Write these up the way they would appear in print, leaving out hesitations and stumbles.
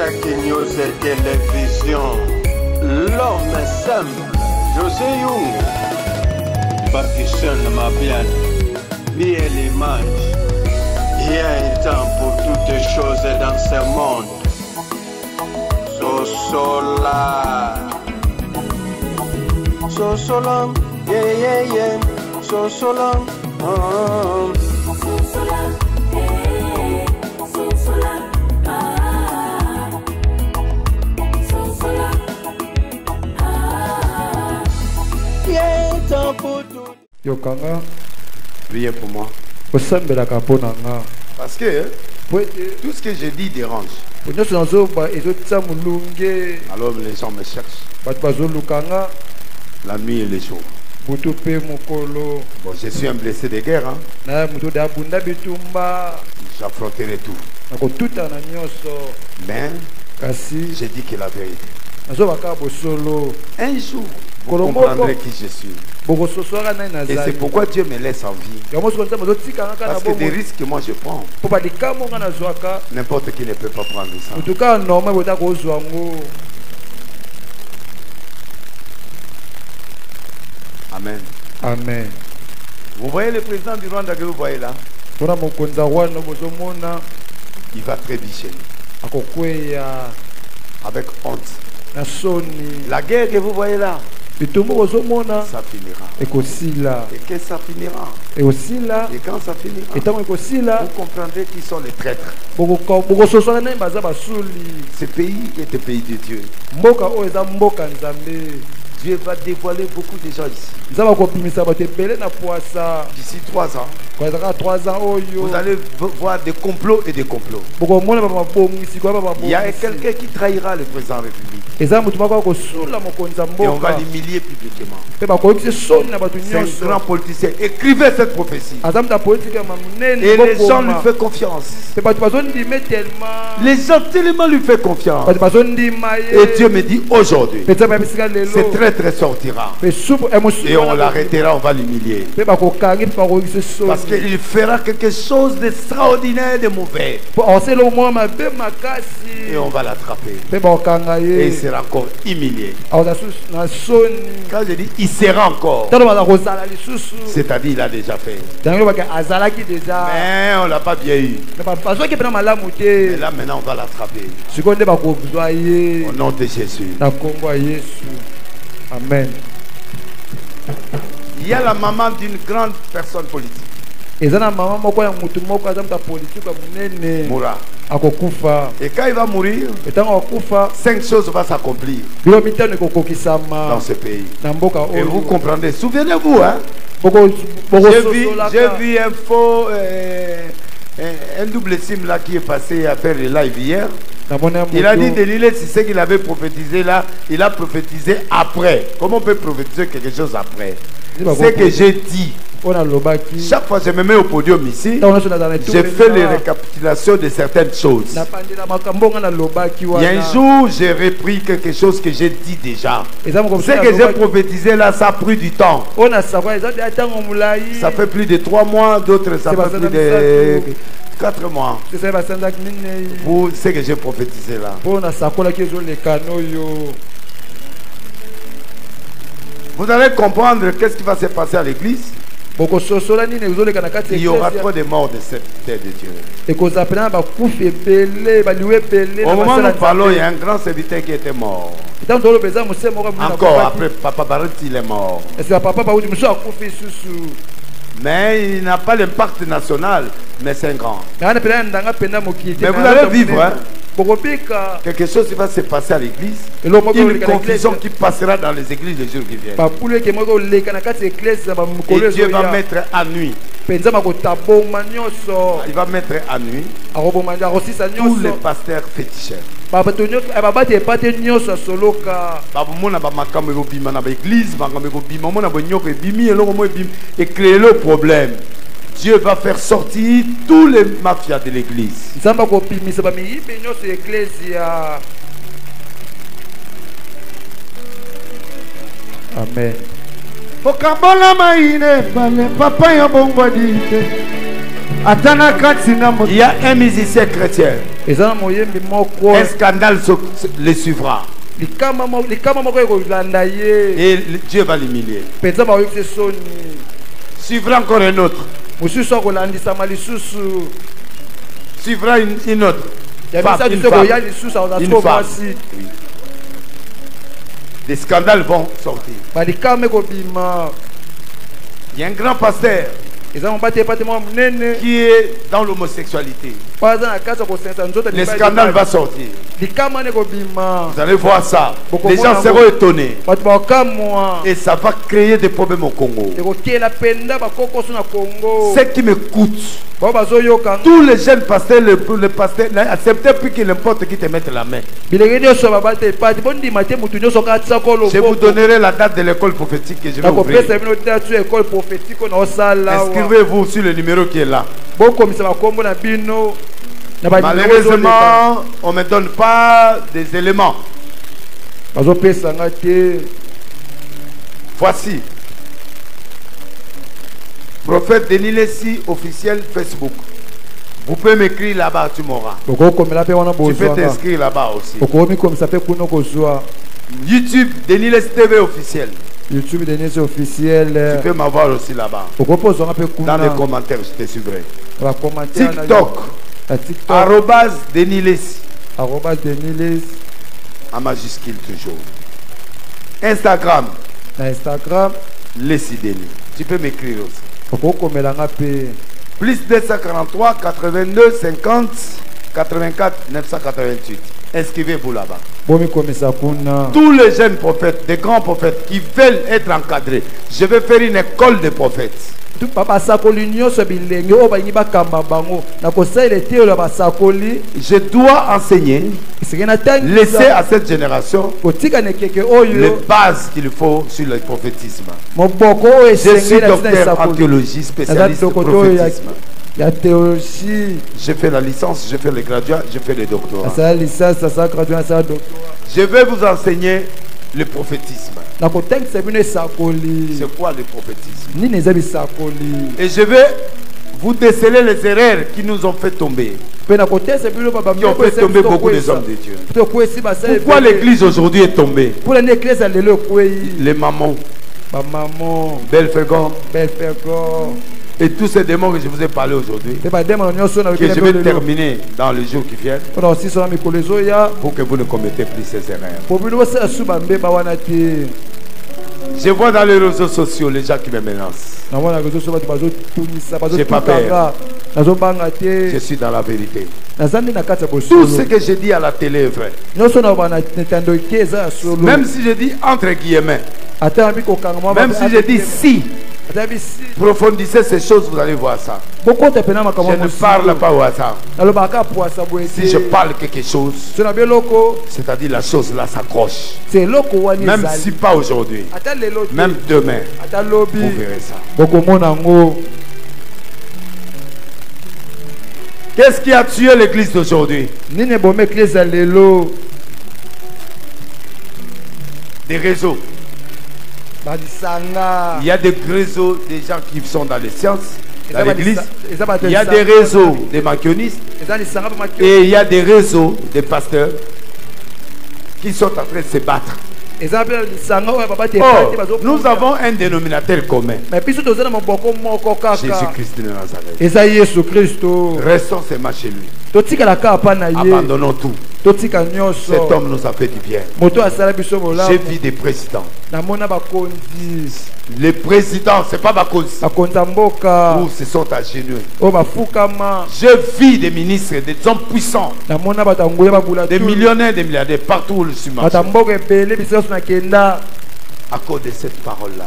chaque news et télévision. L'homme simple, José Young. Bakishan Mabian, bien l'image. Il y a un temps pour toutes les choses dans ce monde. Sosola. Sosola, yeah, yeah, yeah. Sosola, Sosola, eh, Sosola, ah, Sosola, ah. yeah, temps pour tout. Yokanga, Priez pour moi. osambela kaponanga. Parce que tout ce que je dis dérange. Alors les gens me cherchent. La nuit et les jours. Bon, je suis un blessé de guerre. Hein. J'affronterai tout. Mais j'ai dit que la vérité. Un jour, vous comprendrez qui je suis. Et c'est pourquoi Dieu me laisse en vie. Parce que des risques que moi je prends, n'importe qui ne peut pas prendre ça. Amen. Amen. Vous voyez le président du Rwanda que vous voyez là? Il va trébucher. Avec honte. La guerre que vous voyez là, ça finira. Et que ça finira. Et quand ça finira, vous comprendrez qui sont les traîtres. Ce pays est un pays de Dieu. Dieu va dévoiler beaucoup de gens ici. D'ici 3 ans, vous allez voir des complots et des complots. Il y a quelqu'un qui trahira le président de la République. Et on va l'humilier publiquement. C'est un grand politicien. Écrivez cette prophétie. Et les gens lui font confiance. Les gens tellement lui font confiance. Et Dieu me dit aujourd'hui, c'est très sortira. Et on l'arrêtera, on va l'humilier. Parce qu'il fera quelque chose d'extraordinaire, de mauvais. Et on va l'attraper. Et il sera encore humilié. Quand je dis il sera encore, c'est-à-dire il a déjà fait. Mais on ne l'a pas bien eu. Et là maintenant on va l'attraper. Au nom de Jésus. Amen. Il y a la maman d'une grande personne politique. Moura. Et quand il va mourir, 5 choses vont s'accomplir dans ce pays. Et vous comprendrez. Souvenez-vous, hein? J'ai vu un faux, un double sim là qui est passé à faire le live hier. Il a dit de l'île, c'est ce qu'il avait prophétisé là, il a prophétisé après. Comment on peut prophétiser quelque chose après? Ce que j'ai dit. Chaque fois que je me mets au podium ici, je fais les récapitulations de certaines choses. Il y a un jour, j'ai repris quelque chose que j'ai dit déjà. Ce que j'ai prophétisé là, ça a pris du temps. Ça fait plus de 3 mois, d'autres ça fait plus de 4 mois. Pour ce que j'ai prophétisé là. Vous allez comprendre qu'est-ce qui va se passer à l'église. Il y aura trop de morts de cette terre de Dieu. Au moment où nous parlons, il y a un grand serviteur qui était mort. Encore après, Papa Baruti il est mort. Mais il n'a pas l'impact national, mais c'est un grand. Mais vous allez vivre, hein? Quelque chose qui va se passer à l'église, une confusion qui passera dans les églises les jours qui viennent. Et Dieu va mettre à nuit. Il va mettre à nuit tous les pasteurs féticheurs. Et créer le problème. Dieu va faire sortir tous les mafias de l'église. Amen. Pokabola maine pale papa ya bongwadite Il y a un musicien chrétien. Un scandale le suivra. Et Dieu va l'humilier. Suivra encore un autre. Suivra une autre. Une femme. Des scandales vont sortir. Il y a un grand pasteur qui est dans l'homosexualité. Les scandales vont sortir. Vous allez voir ça. Les gens seront étonnés. Et ça va créer des problèmes au Congo. Ce qui me coûte. Tous les jeunes pasteurs, les pasteurs, acceptez plus que n'importe qui te mette la main. Je vous donnerai la date de l'école prophétique que je vais ouvrir. Inscrivez-vous sur le numéro qui est là. Malheureusement, on ne me donne pas des éléments. Voici. Prophète Denis Lessi, officiel Facebook. Vous pouvez m'écrire là-bas, tu m'auras. Tu peux t'inscrire là-bas aussi. YouTube, Denis Lessi TV officiel. YouTube Denis officiel. Tu peux m'avoir aussi là-bas. Dans les commentaires, je te suivrai. TikTok. Arrobase Denis Lessi. En majuscule toujours. Instagram. Lessi Denis. Tu peux m'écrire aussi. Plus 243 82 50 84 988. Inscrivez-vous là-bas. Tous les jeunes prophètes, des grands prophètes qui veulent être encadrés, je vais faire une école de prophètes. Je dois enseigner, laisser à cette génération les bases qu'il faut sur le prophétisme. Je suis docteur en théologie, spécialiste en prophétisme. J'ai fait la licence, j'ai fait le graduat, j'ai fait le doctorat. Je vais vous enseigner le prophétisme. C'est quoi le prophétisme? Et je vais vous déceler les erreurs qui nous ont fait tomber. Qui ont fait tomber beaucoup des hommes de Dieu. Pourquoi l'église aujourd'hui est tombée? Les mamans, Belfegor, et tous ces démons que je vous ai parlé aujourd'hui, que je vais terminer dans les jours qui viennent, pour que vous ne commettez plus ces erreurs. Je vois dans les réseaux sociaux les gens qui me menacent. Je n'ai pas peur. Je suis dans la vérité. Tout ce que je dis à la télé est vrai. Même si je dis entre guillemets, même si je dis si, profondissez ces choses, vous allez voir ça. Je ne parle pas au hasard. Si je parle quelque chose, c'est-à-dire la chose là s'accroche. Même si pas aujourd'hui, même demain, vous verrez ça. Qu'est-ce qui a tué l'église d'aujourd'hui? Des réseaux. Il y a des réseaux des gens qui sont dans les sciences, dans l'église. Il y a des réseaux des maquionistes. Et il y a des réseaux des pasteurs qui sont en train de se battre. Oh, nous avons un dénominateur commun. Jésus-Christ de Nazareth. Restons seulement chez lui. Abandonnons tout. Cet homme nous a fait du bien. J'ai vu des présidents. Les présidents, c'est pas Bakonzi, où se sont agenouillés. J'ai vu des ministres, des hommes puissants, des millionnaires, des milliardaires partout où je suis marché. À cause de cette parole-là,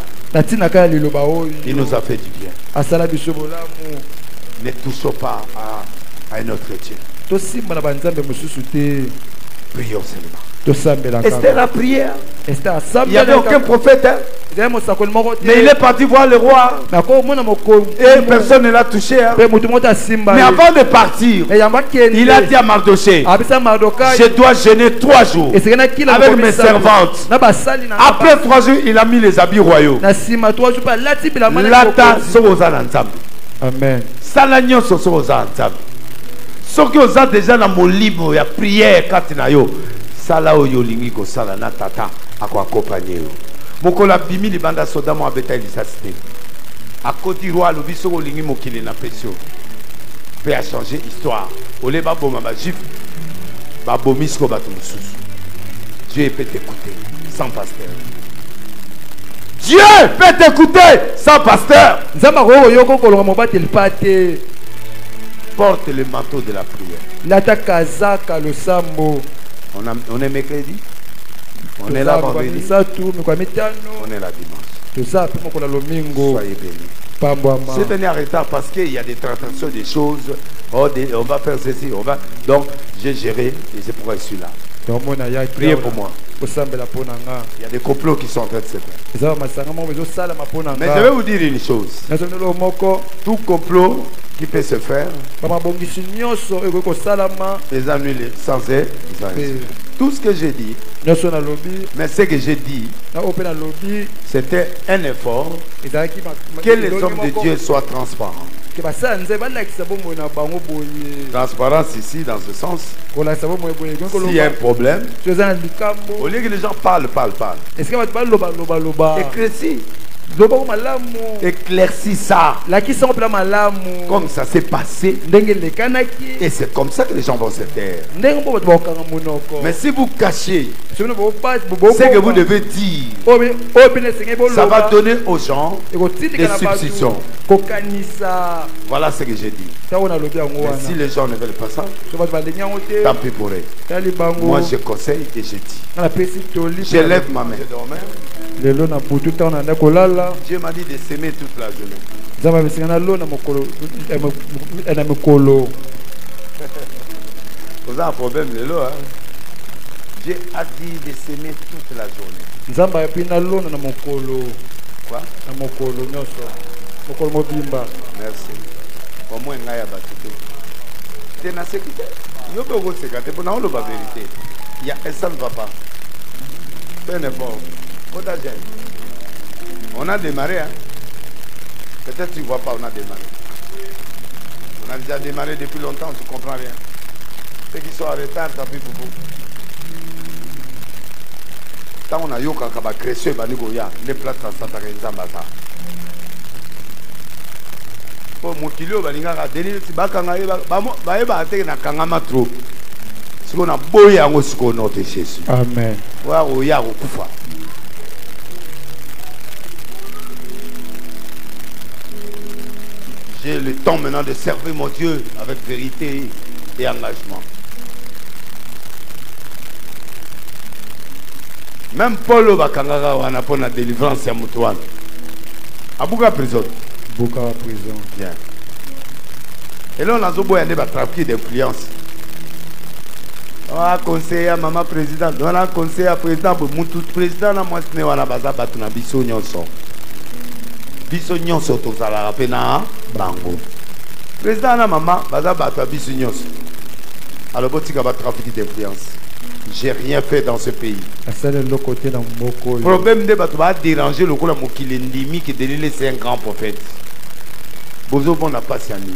il nous a fait du bien. Ne touchons pas à un autre Dieu. Prions seulement. Esther la prière. Il n'y avait aucun prophète. Hein? Mais il est parti voir le roi. Et personne ne l'a touché. Hein? Mais avant de partir, il a dit à Mardoché, je dois jeûner 3 jours avec mes servantes. Après 3 jours, il a mis les habits royaux. Lata Soboza Nanzambi. Amen. Salagnon sur ce ensemble. Ce qui vous a déjà dans mon livre, il y a prière quand il y a yo. Sala o yo lingi ko sala na tata ako accompagner yo. Moko la bimi li banda soda mo abeta lisasité. A Côte d'Ivoire le biso ko lingi mokili na pression. Peut a changer histoire. Olé ba boma ba jif. Ba bomis ko batu mususu. Dieu peut t'écouter sans pasteur. Dieu peut t'écouter sans pasteur. Nzamba ko yoko ko longa mobate le pate. Porte le manteau de la prière. Lata kazaka le sambo. On est mercredi. On est là vendredi. On est là dimanche. Soyez bénis. C'est venu en retard parce qu'il y a des tractations des choses. On va faire ceci. Donc, j'ai géré et c'est pourquoi je suis là. Priez pour moi. Il y a des complots qui sont en train de se faire. Mais je vais vous dire une chose. Tout complot qui peut se faire, les amis sans aide, tout ce que j'ai dit, mais ce que j'ai dit, c'était un effort que les hommes de Dieu soient transparents. Transparence ici, dans ce sens. S'il y a un problème, au lieu que les gens parlent. Éclaircis ça. Comme ça s'est passé. Et c'est comme ça que les gens vont se taire. Mais si vous cachez ce que vous devez dire, ça va donner aux gens des substitutions. Voilà ce que j'ai dit. Mais si les gens ne veulent pas ça, tant pis pour eux. Moi je conseille et je dis. Je lève ma main. Dieu m'a dit de s'aimer toute la journée. Vous avez un problème, hein? Dieu a dit de s'aimer toute la journée. Quoi? Merci. Au moins, il y a battu. Tu es dans la sécurité. Il y a vérité. Ça ne va pas. Fais un effort. On a démarré, hein? Peut-être tu ne vois pas, on a démarré. On a déjà démarré depuis longtemps, tu ne comprends rien. Ceux qui sont en retard, ça fait beaucoup. Tant on a eu quand on a créé, les places à Santa Renzambasa. Pour mon kilo, on a dit que si on a trop. Si on a boyé en notre Jésus. Amen. J'ai le temps maintenant de servir mon Dieu avec vérité et engagement. Même Paul Bakangara on a pour la délivrance à Moutouane. À Bouga prison. Bouga prison. Bien. Et là on a besoin de trafic d'influence. On a conseillé à maman président, on a conseillé à président pour tout président na moi ce on a baza batu na biso nyonso. Biso nyonso to sala pena bango. Président na maman baza batu biso nyonso. Alors botika ba trafic d'influence. J'ai rien fait dans ce pays. Le problème de batu va déranger le kola mokili ndimi qui délile c'est un grand prophète. Bozo bon n'a pas siani.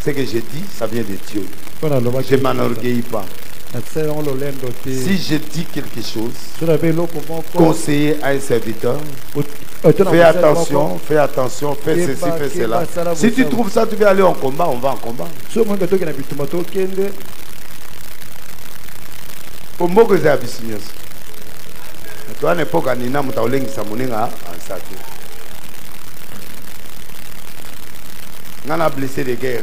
Ce que j'ai dit, ça vient de Dieu. Je ne m'enorgueillis pas. Si je dis quelque chose, conseiller à un serviteur, fais attention, fais ceci, fais cela. Si tu trouves ça, tu veux aller en combat, on va en combat. Pour moi, que c'est abyssinios. Toi, à l'époque, on a on a blessé de guerre.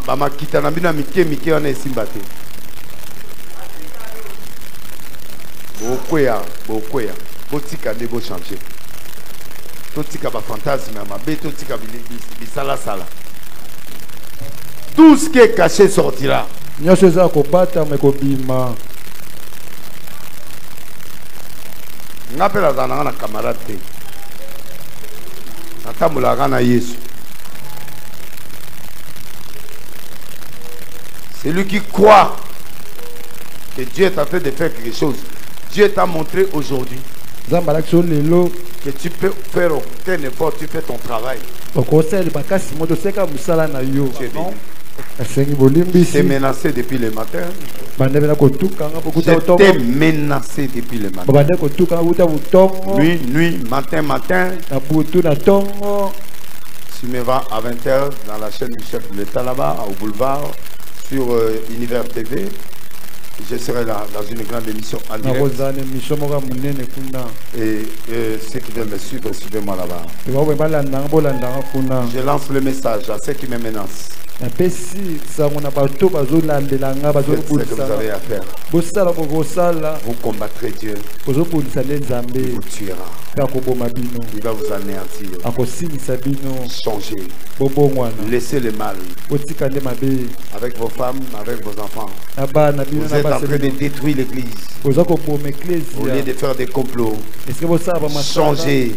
Mama kita na bina mike on est simbate. Bokwea. Botika de bo changer. Totika ba fantasme ma beto tika bisala sala. Tout ce qui est caché sortira. Nyoso za ko bata me ko bima. Ngapela zana na camarade. Atamula na Yesu. C'est lui qui croit que Dieu est en train de faire quelque chose. Dieu t'a montré aujourd'hui que tu peux faire aucun effort, tu fais ton travail. Tu es béni. C'est J'étais menacé depuis le matin. J'étais menacé depuis le matin. Nuit, matin. Tu me vas à 20h dans la chaîne du chef de l'État là-bas, au boulevard, sur Univers TV. Je serai là dans une grande émission en direct. Et ceux qui veulent me suivre, suivez-moi là-bas. Je lance le message à ceux qui me menacent. Faites ce que vous avez à faire. Vous combattrez Dieu. Il vous tuera. Il va vous anéantir. Changez. Laissez le mal. Avec vos femmes, avec vos enfants. Vous êtes en train de détruire l'église. Au lieu de faire des complots. Changez.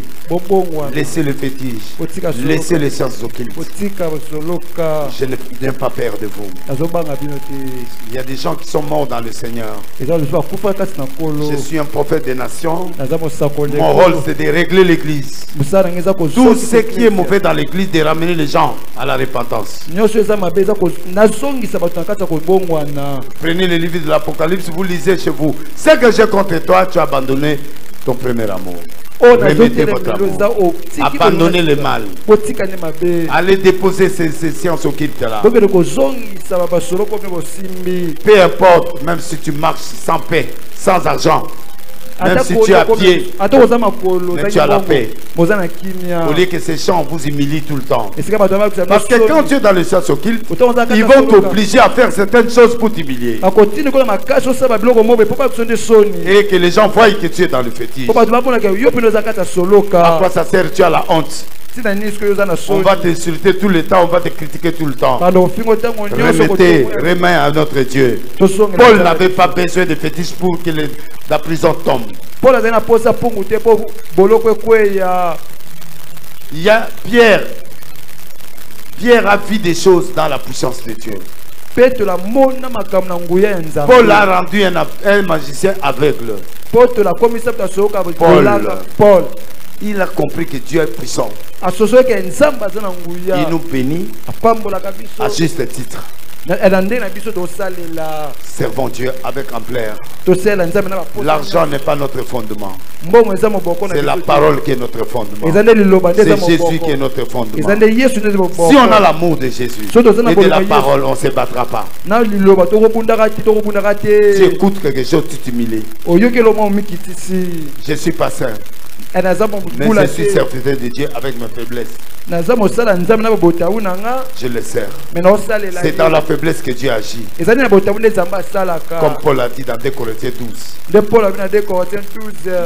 Laissez le fétiche. Laissez les sciences occultes. Je n'ai pas peur de vous. Il y a des gens qui sont morts dans le Seigneur. Je suis un prophète des nations. Mon rôle, c'est de régler l'église. Tout ce qui est mauvais dans l'église, de ramener les gens à la repentance. Prenez le livre de l'Apocalypse, vous lisez chez vous. Ce que j'ai contre toi, tu as abandonné ton premier amour. Remettez votre amour. Abandonnez le mal. Allez déposer ces sciences occultes là. Peu importe, même si tu marches sans paix, sans argent. Même si tu es à pied, mais tu as la paix. Au lieu que ces gens vous humilient tout le temps. Parce que quand tu es dans le sciences occultes, ils vont t'obliger à faire certaines choses pour t'humilier. Et que les gens voient que tu es dans le fétiche. À quoi ça sert? Tu as la honte. On va t'insulter tout le temps, on va te critiquer tout le temps. Remettez, remets à notre Dieu. Paul n'avait pas besoin de fétiches pour que la prison tombe. Il y a Pierre. Pierre a vu des choses dans la puissance de Dieu. Paul a rendu un magicien aveugle. Paul. Il a compris que Dieu est puissant. Il nous bénit à juste titre. Servons Dieu avec ampleur. L'argent n'est pas notre fondement. C'est la parole qui est notre fondement. C'est Jésus qui est notre fondement. Si on a l'amour de Jésus et de la parole, on ne se battra pas. Tu écoutes quelque chose, tu t'humilies. Je suis pas saint. Mais je suis serviteur de Dieu avec ma faiblesse. Je le sers. C'est dans la faiblesse que Dieu agit. Comme Paul a dit dans 2 Corinthiens 12.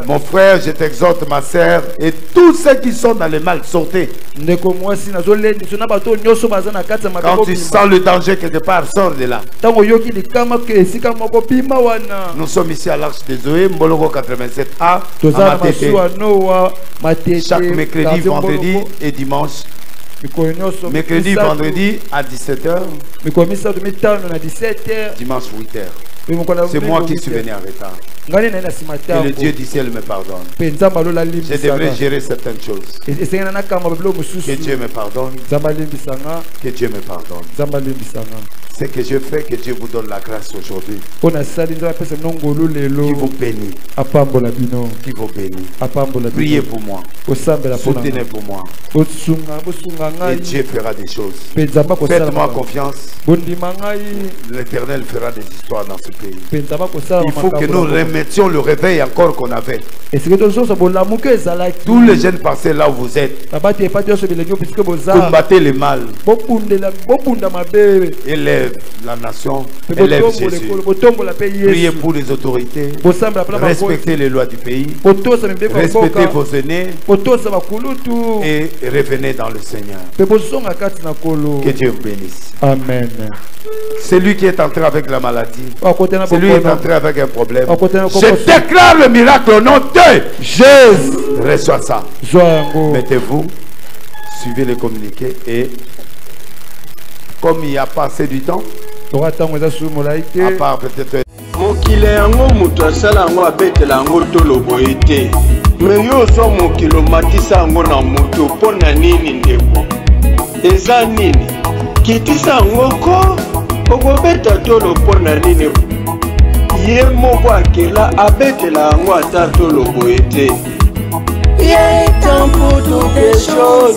Mon frère, je t'exhorte, ma sœur, et tous ceux qui sont dans le mal, sortez. Quand tu sens le danger quelque part, sors de là. Nous sommes ici à l'Arche de Zoé, Mbolongo 87A, à Matete. Chaque mercredi, vendredi et dimanche. Mercredi, vendredi à 17h. Dimanche 8h. C'est moi qui suis venu en retard. Que le Dieu du ciel me pardonne. Je devrais gérer certaines choses. Que Dieu me pardonne. Que Dieu me pardonne. Ce que je fais, que Dieu vous donne la grâce aujourd'hui. Qui vous bénit. Qui vous bénit. Priez pour moi. Soutenez pour moi. Et Dieu fera des choses. Faites-moi confiance. L'Éternel fera des histoires dans ce pays. Il faut que nous remettions le réveil encore qu'on avait. Tous les jeunes passés là où vous êtes. Combattez le mal. Élève la nation. Élève Jésus. Priez pour les autorités. Respectez les lois du pays. Respectez vos aînés. Et revenez dans le Seigneur. Que Dieu vous bénisse. Amen. C'est lui qui est entré avec la maladie. C'est lui qui est entré avec un problème. Je déclare le miracle au nom de Jésus. Reçois ça. Mettez-vous, suivez les communiqués et comme il n'y a pas assez du temps, à part peut-être me yo so mokilo matisa yango na moto mpo na nini ndeko eza nini kitisa yango ko okobeta tolo mpo na nini ye moko akela abetela yango ata tolo boye te. Il est temps pour toutes les choses.